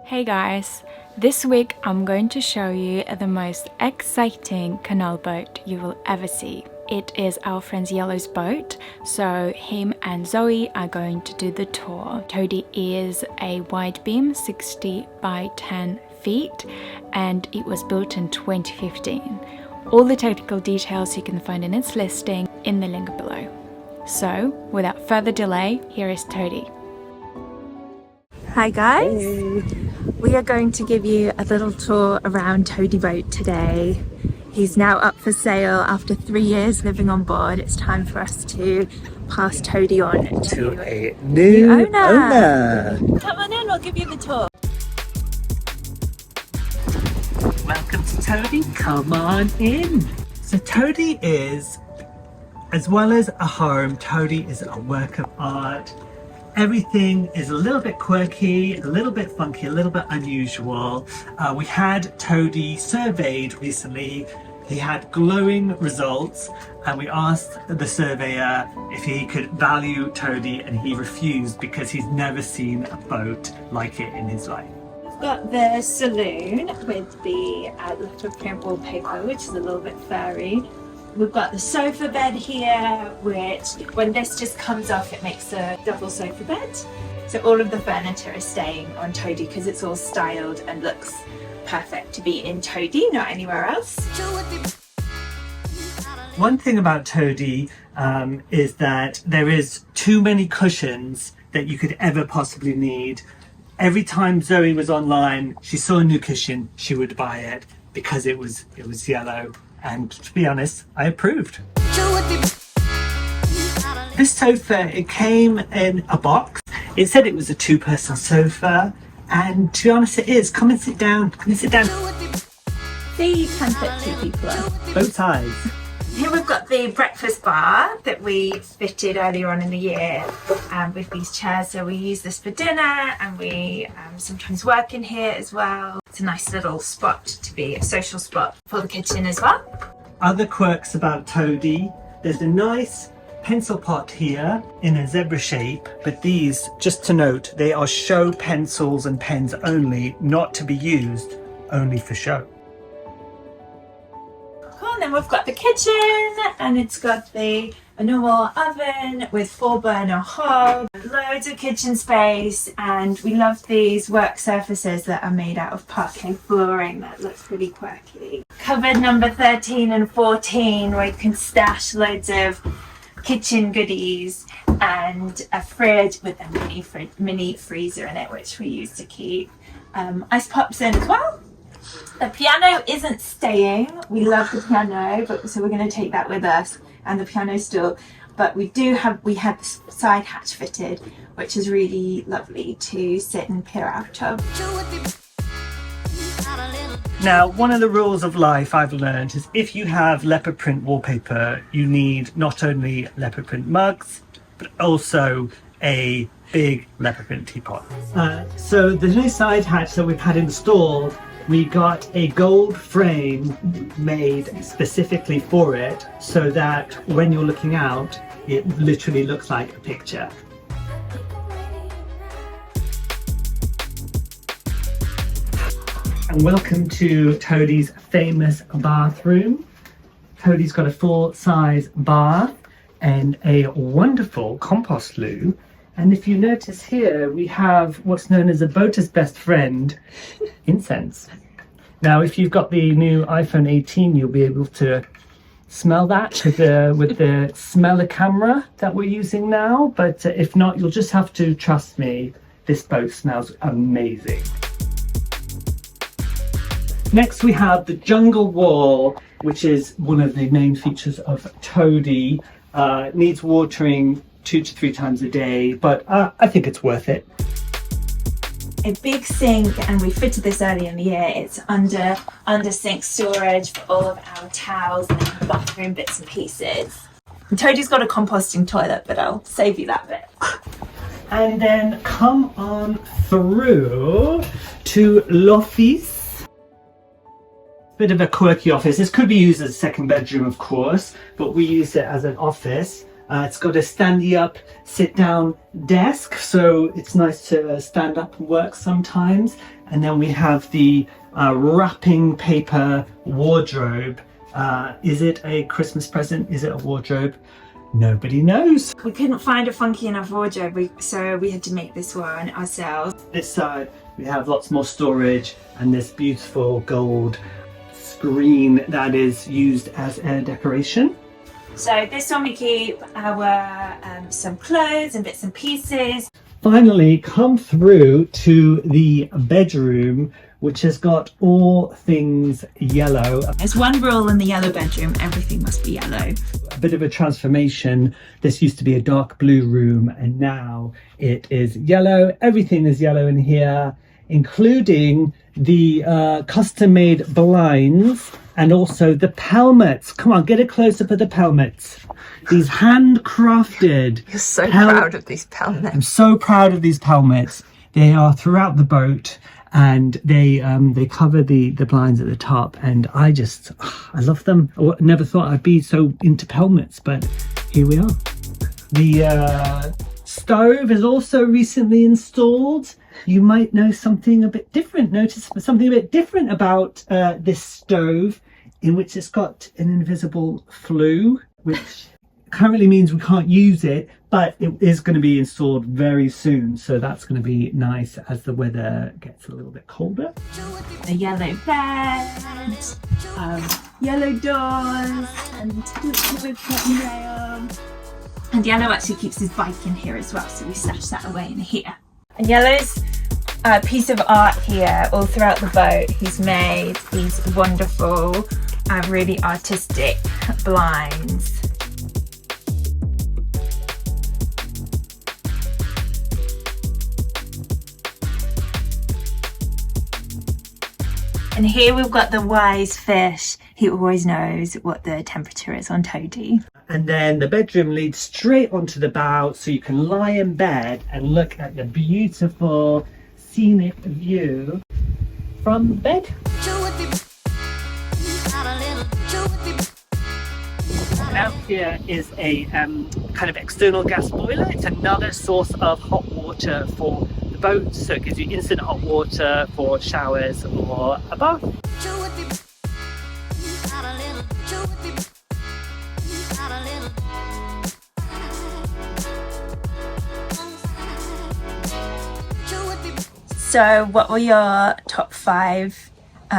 Hey guys, this week I'm going to show you the most exciting canal boat you will ever see. It is our friend Yellow's boat, so him and Zoe are going to do the tour. Toady is a wide beam, 60 by 10 feet, and it was built in 2015. All the technical details you can find in its listing in the link below. So, without further delay, here is Toady. Hi guys! Hey. We are going to give you a little tour around Toady boat today. He's now up for sale after 3 years living on board. It's time for us to pass Toady on to a new owner. Come on in, we'll give you the tour. Welcome to Toady, come on in. So Toady is, as well as a home, Toady is a work of art. Everything is a little bit quirky, a little bit funky, a little bit unusual. We had Toady surveyed recently. He had glowing results, and we asked the surveyor if he could value Toady, and he refused because he's never seen a boat like it in his life. We've got the saloon with the leopard print wallpaper, which is a little bit furry. We've got the sofa bed here, which when this just comes off, it makes a double sofa bed. So all of the furniture is staying on Toady because it's all styled and looks perfect to be in Toady, not anywhere else. One thing about Toady is that there is too many cushions that you could ever possibly need. Every time Zoe was online, she saw a new cushion, she would buy it because it was yellow. And to be honest, I approved. This sofa, it came in a box. It said it was a 2-person sofa, and to be honest, it is. Come and sit down. Come and sit down. See, you can fit 2 people in. Both sides. Here we've got the breakfast bar that we fitted earlier on in the year with these chairs. So we use this for dinner, and we sometimes work in here as well. It's a nice little spot to be, a social spot for the kitchen as well. Other quirks about Toady, there's a nice pencil pot here in a zebra shape, but these, just to note, they are show pencils and pens only, not to be used, only for show. And then we've got the kitchen, and it's got a normal oven with 4-burner hob, loads of kitchen space, and we love these work surfaces that are made out of parquet flooring that looks really quirky. Cupboard number 13 and 14 where you can stash loads of kitchen goodies, and a fridge with a mini freezer in it, which we use to keep ice pops in as well. The piano isn't staying. We love the piano, so we're going to take that with us, and the piano still. But we had this side hatch fitted, which is really lovely to sit and peer out of. Now, one of the rules of life I've learned is if you have leopard print wallpaper, you need not only leopard print mugs, but also a big leopard print teapot. So the new side hatch that we've had installed, we got a gold frame made specifically for it so that when you're looking out, it literally looks like a picture. And welcome to Toady's famous bathroom. Toady's got a full-size bath and a wonderful compost loo. And if you notice here, we have what's known as a boater's best friend, incense. Now, if you've got the new iPhone 18, you'll be able to smell that with the smeller camera that we're using now. But if not, you'll just have to trust me. This boat smells amazing. Next, we have the jungle wall, which is one of the main features of Toady. Needs watering 2 to 3 times a day, but I think it's worth it. A big sink, and we fitted this earlier in the year. It's under sink storage for all of our towels and bathroom bits and pieces. And Toady's got a composting toilet, but I'll save you that bit. And then come on through to l'office. Bit of a quirky office. This could be used as a second bedroom, of course, but we use it as an office. It's got a standy up, sit down desk, so it's nice to stand up and work sometimes. And then we have the wrapping paper wardrobe. Is it a Christmas present? Is it a wardrobe? Nobody knows. We couldn't find a funky enough wardrobe, so we had to make this one ourselves. This side we have lots more storage and this beautiful gold screen that is used as a decoration. So this one we keep our some clothes and bits and pieces. Finally come through to the bedroom, which has got all things yellow. There's one rule in the yellow bedroom: everything must be yellow. A bit of a transformation. This used to be a dark blue room and now it is yellow. Everything is yellow in here, including the custom-made blinds and also the pelmets. Come on, get a close-up of the pelmets. These handcrafted. You're so proud of these pelmets. I'm so proud of these pelmets. They are throughout the boat and they cover the blinds at the top, and I love them. I never thought I'd be so into pelmets, but here we are. The stove is also recently installed. You might know something a bit different. Notice something a bit different about this stove, in which it's got an invisible flue, which currently means we can't use it, but it is going to be installed very soon. So that's going to be nice as the weather gets a little bit colder. A yellow bed, yellow doors, and and yellow actually keeps his bike in here as well, so we stash that away in here. And yellow's a piece of art here all throughout the boat. He's made these wonderful, really artistic blinds. And here we've got the wise fish. He always knows what the temperature is on Toady. And then the bedroom leads straight onto the bow, so you can lie in bed and look at the beautiful scenic view from the bed. Out here is a kind of external gas boiler. It's another source of hot water for the boat, so it gives you instant hot water for showers or a bath. So what were your top 5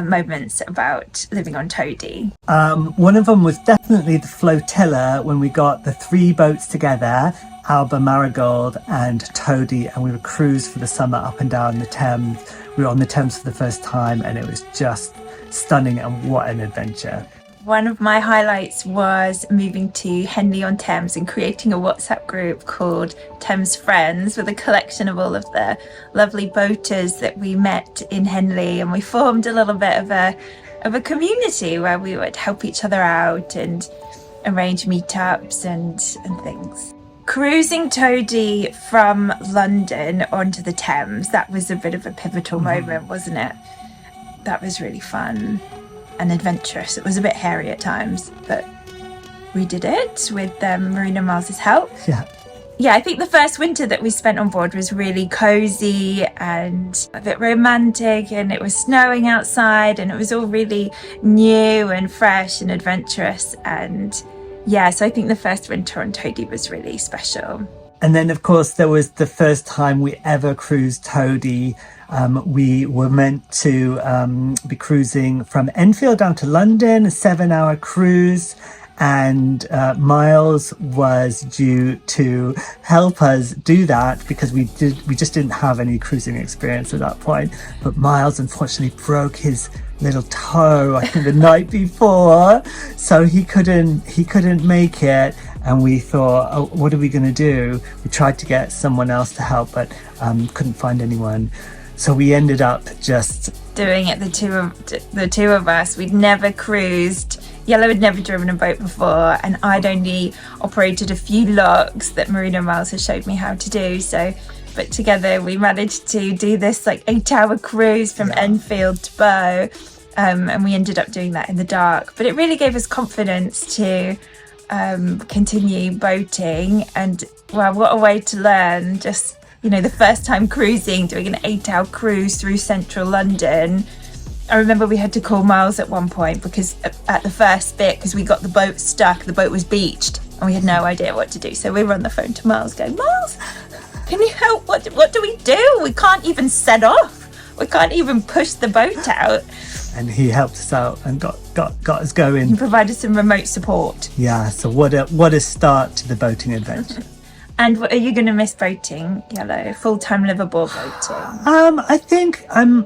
moments about living on Toady? One of them was definitely the flotilla, when we got the 3 boats together, Alba, Marigold and Toady, and we would cruise for the summer up and down the Thames. We were on the Thames for the first time and it was just stunning, and what an adventure. One of my highlights was moving to Henley-on-Thames and creating a WhatsApp group called Thames Friends, with a collection of all of the lovely boaters that we met in Henley, and we formed a little bit of a community where we would help each other out and arrange meetups and things. Cruising Toady from London onto the Thames, that was a bit of a pivotal moment, wasn't it? That was really fun and adventurous. It was a bit hairy at times, but we did it with Marina Miles's help. Yeah, I think the first winter that we spent on board was really cozy and a bit romantic, and it was snowing outside and it was all really new and fresh and adventurous. And yeah, so I think the first winter on Toady was really special. And then of course there was the first time we ever cruised Toady. We were meant to be cruising from Enfield down to London, a 7-hour cruise, and Miles was due to help us do that because we just didn't have any cruising experience at that point. But Miles unfortunately broke his little toe, I think, the night before, so he couldn't make it. And we thought, oh, what are we going to do? We tried to get someone else to help, but couldn't find anyone. So we ended up just doing it, the two of us. We'd never cruised Yellow had never driven a boat before, and I'd only operated a few locks that Marina Miles has showed me how to do. So, but together we managed to do this like 8-hour cruise from Enfield to Bow, and we ended up doing that in the dark. But it really gave us confidence to continue boating, and well, what a way to learn. Just, you know, the first time cruising, doing an 8-hour cruise through central London. I remember we had to call Miles at one point because at the first bit, because we got the boat stuck, the boat was beached and we had no idea what to do. So we were on the phone to Miles going, Miles, can you help? What do we do? We can't even set off. We can't even push the boat out. And he helped us out and got us going. He provided some remote support. Yeah, so what a start to the boating adventure. And are you going to miss boating, Yellow? Full-time liveaboard boating?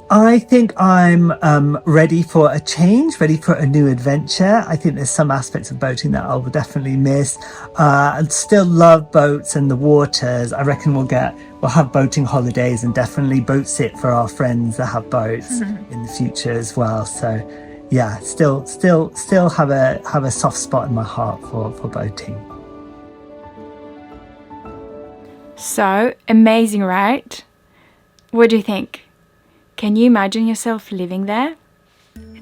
I think I'm ready for a change, ready for a new adventure. I think there's some aspects of boating that I will definitely miss. I'd still love boats and the waters. I reckon we'll have boating holidays and definitely boat sit for our friends that have boats in the future as well. So yeah, still have a soft spot in my heart for boating. So amazing, right? What do you think? Can you imagine yourself living there?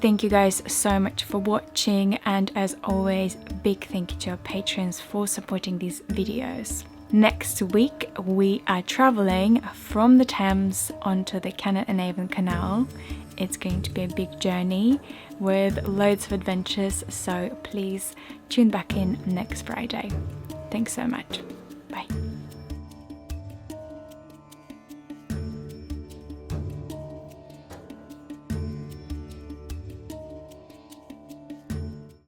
Thank you guys so much for watching, and as always, big thank you to our patrons for supporting these videos. Next week we are traveling from the Thames onto the Canal and Avon Canal. It's going to be a big journey with loads of adventures, so please tune back in next Friday. Thanks so much. Bye.